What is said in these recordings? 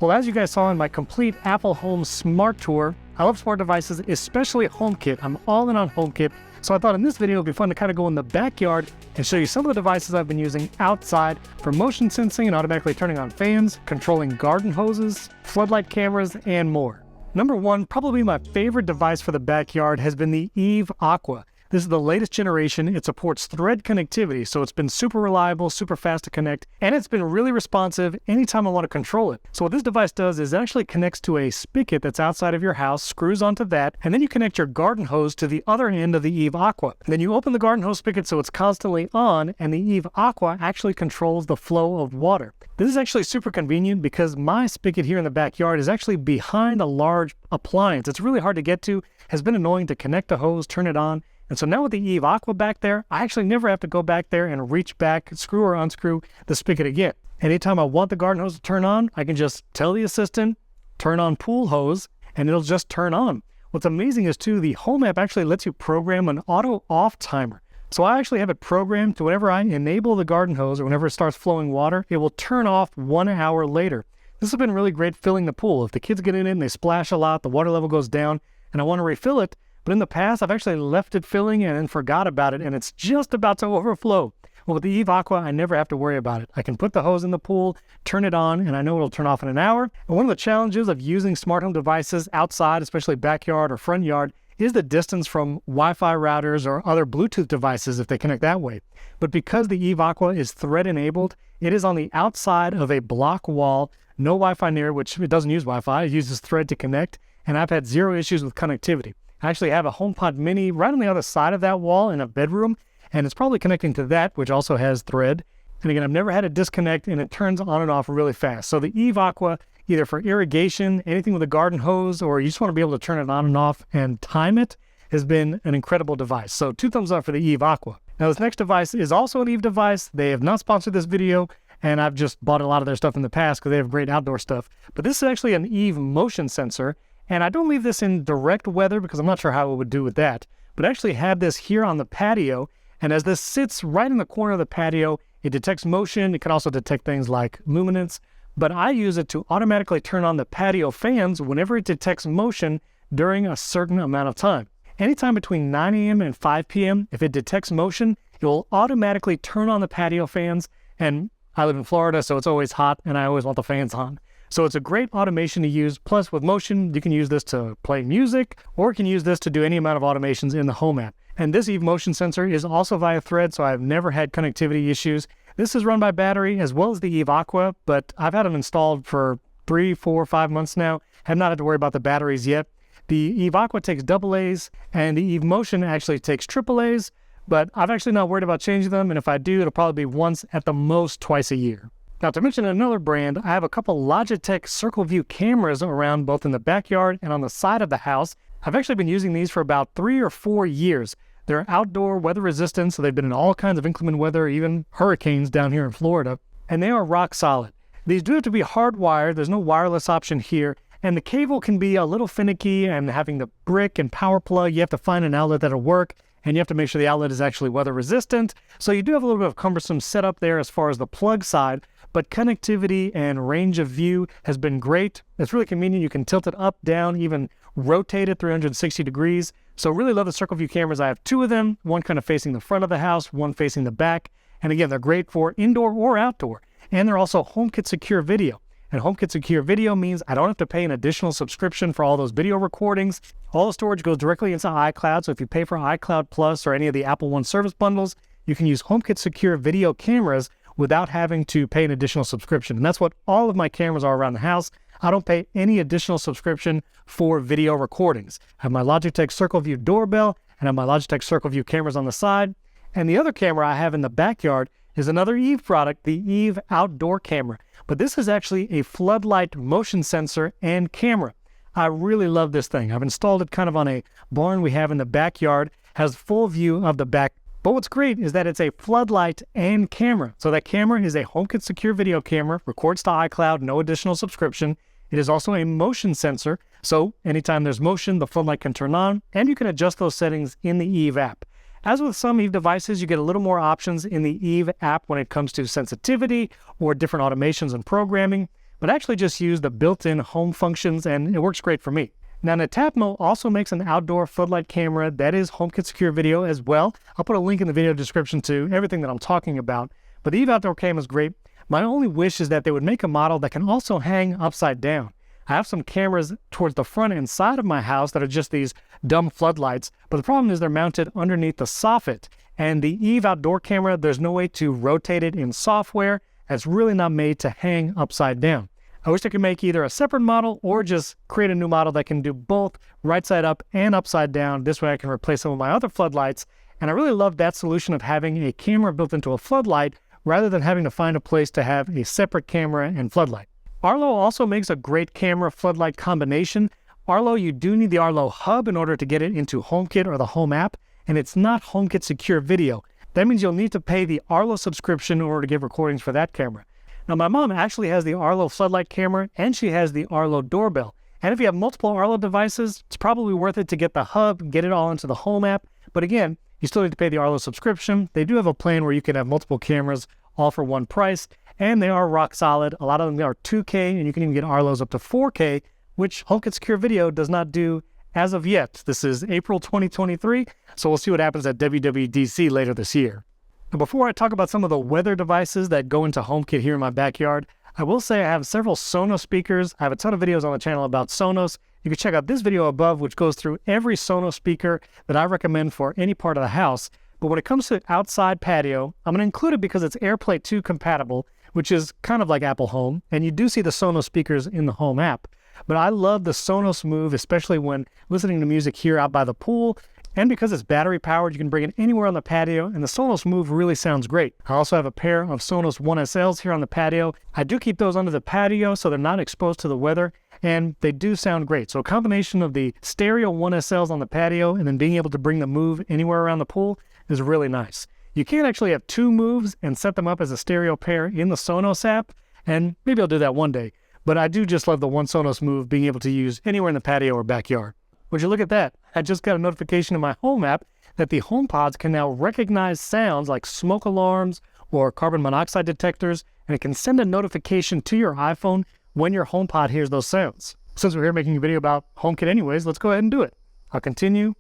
Well, as you guys saw in my complete Apple Home Smart Tour, I love smart devices, especially HomeKit. I'm all in on HomeKit, so I thought in this video it would be fun to kind of go in the backyard and show you some of the devices I've been using outside for motion sensing and automatically turning on fans, controlling garden hoses, floodlight cameras, and more. Number one, probably my favorite device for the backyard has been the Eve Aqua. This is the latest generation. It supports thread connectivity, so it's been super reliable, super fast to connect, and it's been really responsive anytime I want to control it. So what this device does is it actually connects to a spigot that's outside of your house, screws onto that, and then you connect your garden hose to the other end of the Eve Aqua. And then you open the garden hose spigot so it's constantly on, and the Eve Aqua actually controls the flow of water. This is actually super convenient because my spigot here in the backyard is actually behind a large appliance. It's really hard to get to, has been annoying to connect the hose, turn it on. And so now with the Eve Aqua back there, I actually never have to go back there and reach back, screw or unscrew the spigot again. Anytime I want the garden hose to turn on, I can just tell the assistant, turn on pool hose, and it'll just turn on. What's amazing is too, the Home app actually lets you program an auto off timer. So I actually have it programmed to whenever I enable the garden hose or whenever it starts flowing water, it will turn off 1 hour later. This has been really great filling the pool. If the kids get in it and they splash a lot, the water level goes down, and I want to refill it, but in the past, I've actually left it filling and then forgot about it, and it's just about to overflow. Well, with the Eve Aqua, I never have to worry about it. I can put the hose in the pool, turn it on, and I know it'll turn off in an hour. And one of the challenges of using smart home devices outside, especially backyard or front yard, is the distance from Wi-Fi routers or other Bluetooth devices if they connect that way. But because the Eve Aqua is thread-enabled, it is on the outside of a block wall, no Wi-Fi near it, which it doesn't use Wi-Fi. It uses thread to connect, and I've had zero issues with connectivity. I actually have a HomePod mini right on the other side of that wall in a bedroom, and it's probably connecting to that, which also has thread. And again, I've never had a disconnect, and it turns on and off really fast. So the Eve Aqua, either for irrigation, anything with a garden hose, or you just want to be able to turn it on and off and time it, has been an incredible device. So 2 thumbs up for the Eve Aqua. Now this next device is also an Eve device. They have not sponsored this video, and I've just bought a lot of their stuff in the past because they have great outdoor stuff. But this is actually an Eve motion sensor. And I don't leave this in direct weather because I'm not sure how it would do with that, but I actually have this here on the patio. And as this sits right in the corner of the patio, it detects motion. It can also detect things like luminance, but I use it to automatically turn on the patio fans whenever it detects motion during a certain amount of time. Anytime between 9 a.m. and 5 p.m., if it detects motion, it will automatically turn on the patio fans. And I live in Florida, so it's always hot and I always want the fans on. So it's a great automation to use. Plus with motion, you can use this to play music, or you can use this to do any amount of automations in the Home app. And this Eve motion sensor is also via thread, so I've never had connectivity issues. This is run by battery as well as the Eve Aqua, but I've had them installed for 3, 4, 5 months now. Have not had to worry about the batteries yet. The Eve Aqua takes AA's, and the Eve Motion actually takes AAA's, but I've actually not worried about changing them, and if I do, it'll probably be once at the most twice a year. Now, to mention another brand, I have a couple Logitech Circle View cameras around both in the backyard and on the side of the house. I've actually been using these for about 3 or 4 years. They're outdoor, weather resistant, so they've been in all kinds of inclement weather, even hurricanes down here in Florida, and they are rock solid. These do have to be hardwired. There's no wireless option here, and the cable can be a little finicky, and having the brick and power plug, you have to find an outlet that'll work, and you have to make sure the outlet is actually weather resistant. So you do have a little bit of cumbersome setup there as far as the plug side, but connectivity and range of view has been great. It's really convenient. You can tilt it up, down, even rotate it 360 degrees. So really love the Circle View cameras. I have 2 of them, one kind of facing the front of the house, one facing the back. And again, they're great for indoor or outdoor. And they're also HomeKit Secure Video. And HomeKit Secure Video means I don't have to pay an additional subscription for all those video recordings. All the storage goes directly into iCloud. So if you pay for iCloud Plus or any of the Apple One service bundles, you can use HomeKit Secure Video cameras without having to pay an additional subscription. And that's what all of my cameras are around the house. I don't pay any additional subscription for video recordings. I have my Logitech Circle View doorbell and I have my Logitech Circle View cameras on the side. And the other camera I have in the backyard is another Eve product, the Eve Outdoor Camera. But this is actually a floodlight motion sensor and camera. I really love this thing. I've installed it kind of on a barn we have in the backyard, has full view of the back. But what's great is that it's a floodlight and camera. So that camera is a HomeKit Secure Video camera, records to iCloud, no additional subscription. It is also a motion sensor. So anytime there's motion, the floodlight can turn on, and you can adjust those settings in the Eve app. As with some Eve devices, you get a little more options in the Eve app when it comes to sensitivity or different automations and programming. but I actually just use the built-in home functions and it works great for me. Now, Netatmo also makes an outdoor floodlight camera that is HomeKit Secure Video as well. I'll put a link in the video description to everything that I'm talking about. But the Eve Outdoor Cam is great. My only wish is that they would make a model that can also hang upside down. I have some cameras towards the front and side of my house that are just these dumb floodlights, but the problem is they're mounted underneath the soffit. And the Eve Outdoor Camera, there's no way to rotate it in software. It's really not made to hang upside down. I wish I could make either a separate model or just create a new model that can do both right side up and upside down. This way I can replace some of my other floodlights. And I really love that solution of having a camera built into a floodlight rather than having to find a place to have a separate camera and floodlight. Arlo also makes a great camera floodlight combination. Arlo, you do need the Arlo Hub in order to get it into HomeKit or the Home app, and it's not HomeKit Secure Video. That means you'll need to pay the Arlo subscription in order to get recordings for that camera. Now, my mom actually has the Arlo floodlight camera and she has the Arlo doorbell. And if you have multiple Arlo devices, it's probably worth it to get the Hub, get it all into the Home app. But again, you still need to pay the Arlo subscription. They do have a plan where you can have multiple cameras all for one price, and they are rock solid. A lot of them are 2K, and you can even get Arlos up to 4K, which HomeKit Secure Video does not do as of yet. This is April 2023, so we'll see what happens at WWDC later this year. Now, before I talk about some of the weather devices that go into HomeKit here in my backyard, I will say I have several Sonos speakers. I have a ton of videos on the channel about Sonos. You can check out this video above, which goes through every Sonos speaker that I recommend for any part of the house. But when it comes to outside patio, I'm going to include it because it's AirPlay 2 compatible, which is kind of like Apple Home, and you do see the Sonos speakers in the Home app. But I love the Sonos Move, especially when listening to music here out by the pool. And because it's battery powered, you can bring it anywhere on the patio, and the Sonos Move really sounds great. I also have a pair of Sonos 1SLs here on the patio. I do keep those under the patio so they're not exposed to the weather, and they do sound great. So a combination of the stereo 1SLs on the patio and then being able to bring the Move anywhere around the pool is really nice. You can actually have two Moves and set them up as a stereo pair in the Sonos app, and maybe I'll do that one day. But I do just love the one Sonos Move being able to use anywhere in the patio or backyard. Would you look at that? I just got a notification in my Home app that the HomePods can now recognize sounds like smoke alarms or carbon monoxide detectors, and it can send a notification to your iPhone when your HomePod hears those sounds. Since we're here making a video about HomeKit anyways, let's go ahead and do it. I'll continue.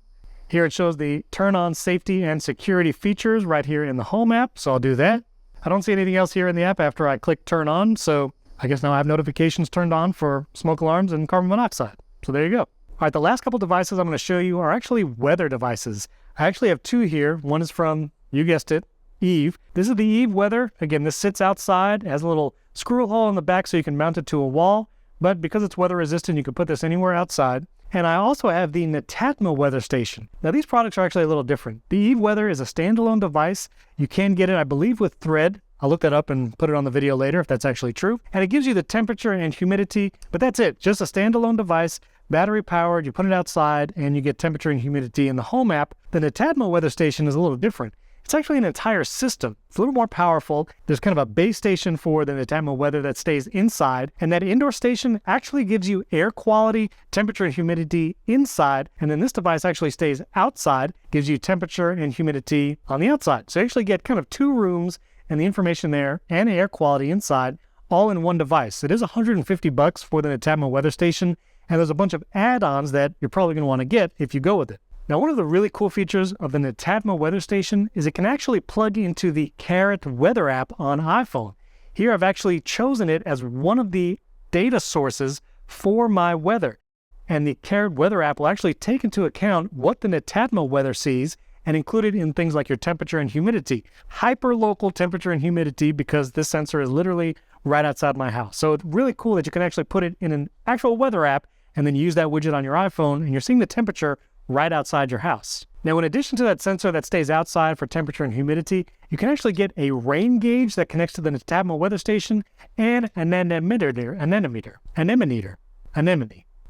Here it shows the turn on safety and security features right here in the Home app, so I'll do that. I don't see anything else here in the app after I click turn on, so I guess now I have notifications turned on for smoke alarms and carbon monoxide. So there you go. All right, the last couple devices I'm going to show you are actually weather devices. I actually have two here. One is from, you guessed it, Eve. This is the Eve Weather. Again, this sits outside, has a little screw hole in the back so you can mount it to a wall. But because it's weather resistant, you can put this anywhere outside. And I also have the Netatmo weather station. Now, these products are actually a little different. The Eve Weather is a standalone device. You can get it, I believe, with Thread. I'll look that up and put it on the video later if that's actually true. And it gives you the temperature and humidity, but that's it. Just a standalone device, battery powered, you put it outside, and you get temperature and humidity in the Home app. The Netatmo weather station is a little different. It's actually an entire system. It's a little more powerful. There's kind of a base station for the Netatmo weather that stays inside, and that indoor station actually gives you air quality, temperature and humidity inside, and then this device actually stays outside, gives you temperature and humidity on the outside. So you actually get kind of two rooms and the information there and air quality inside all in one device. It is $150 for the Netatmo weather station, and there's a bunch of add-ons that you're probably going to want to get if you go with it. Now, one of the really cool features of the Netatmo weather station is it can actually plug into the Carrot weather app on iPhone. Here I've actually chosen it as one of the data sources for my weather. And the Carrot weather app will actually take into account what the Netatmo weather sees and include it in things like your temperature and humidity. Hyper-local temperature and humidity, because this sensor is literally right outside my house. So it's really cool that you can actually put it in an actual weather app and then use that widget on your iPhone, and you're seeing the temperature right outside your house. Now, in addition to that sensor that stays outside for temperature and humidity, you can actually get a rain gauge that connects to the Netatmo weather station and an anemometer,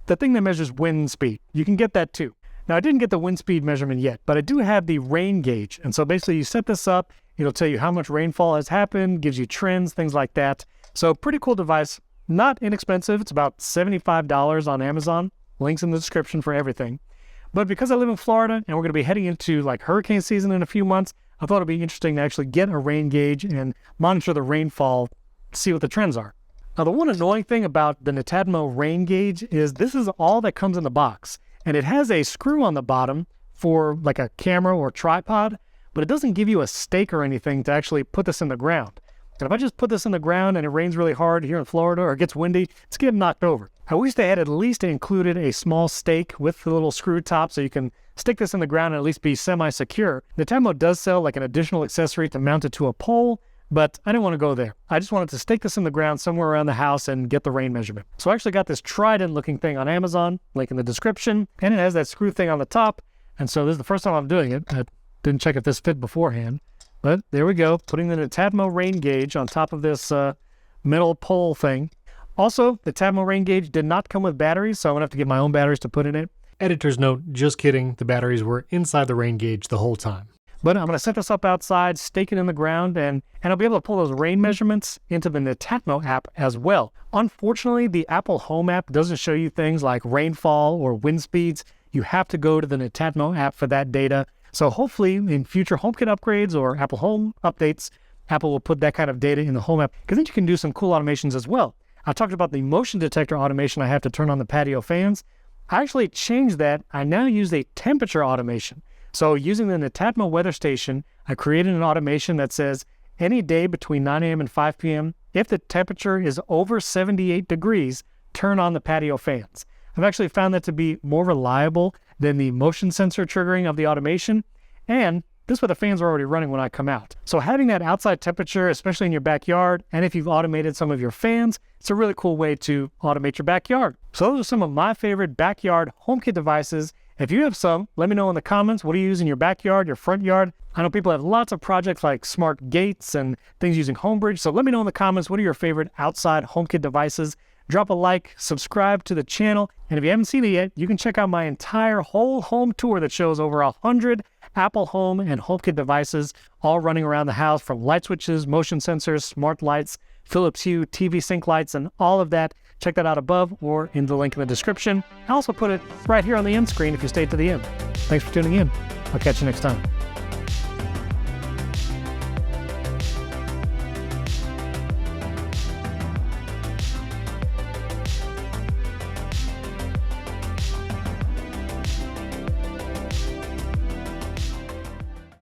the thing that measures wind speed. You can get that too. Now, I didn't get the wind speed measurement yet, but I do have the rain gauge. And so basically you set this up, it'll tell you how much rainfall has happened, gives you trends, things like that. So pretty cool device, not inexpensive. It's about $75 on Amazon. Links in the description for everything. But because I live in Florida and we're going to be heading into like hurricane season in a few months, I thought it'd be interesting to actually get a rain gauge and monitor the rainfall, see what the trends are. Now, the one annoying thing about the Netatmo rain gauge is this is all that comes in the box. And it has a screw on the bottom for like a camera or tripod, but it doesn't give you a stake or anything to actually put this in the ground. And if I just put this in the ground and it rains really hard here in Florida or it gets windy, it's getting knocked over. I wish they had at least included a small stake with the little screw top so you can stick this in the ground and at least be semi-secure. Netatmo does sell like an additional accessory to mount it to a pole, but I didn't want to go there. I just wanted to stake this in the ground somewhere around the house and get the rain measurement. So I actually got this trident looking thing on Amazon, link in the description, and it has that screw thing on the top. And so this is the first time I'm doing it. I didn't check if this fit beforehand, but there we go. Putting the Netatmo rain gauge on top of this metal pole thing. Also, the Netatmo rain gauge did not come with batteries, so I'm gonna have to get my own batteries to put in it. Editor's note, just kidding. The batteries were inside the rain gauge the whole time. But I'm going to set this up outside, stake it in the ground, and I'll be able to pull those rain measurements into the Netatmo app as well. Unfortunately, the Apple Home app doesn't show you things like rainfall or wind speeds. You have to go to the Netatmo app for that data. So hopefully in future HomeKit upgrades or Apple Home updates, Apple will put that kind of data in the Home app, because then you can do some cool automations as well. I talked about the motion detector automation I have to turn on the patio fans. I actually changed that. I now use a temperature automation. So using the Netatmo weather station, I created an automation that says any day between 9 a.m. and 5 p.m., if the temperature is over 78 degrees, turn on the patio fans. I've actually found that to be more reliable than the motion sensor triggering of the automation, and this way the fans are already running when I come out. So having that outside temperature, especially in your backyard, and if you've automated some of your fans, it's a really cool way to automate your backyard. So those are some of my favorite backyard HomeKit devices. If you have some, let me know in the comments. What do you use in your backyard, your front yard? I know people have lots of projects like smart gates and things using Homebridge. So let me know in the comments, what are your favorite outside HomeKit devices? Drop a like, subscribe to the channel. And if you haven't seen it yet, you can check out my entire whole home tour that shows over 100 Apple Home and HomeKit devices, all running around the house, from light switches, motion sensors, smart lights, Philips Hue, TV sync lights, and all of that. Check that out above or in the link in the description. I also put it right here on the end screen if you stay to the end. Thanks for tuning in. I'll catch you next time.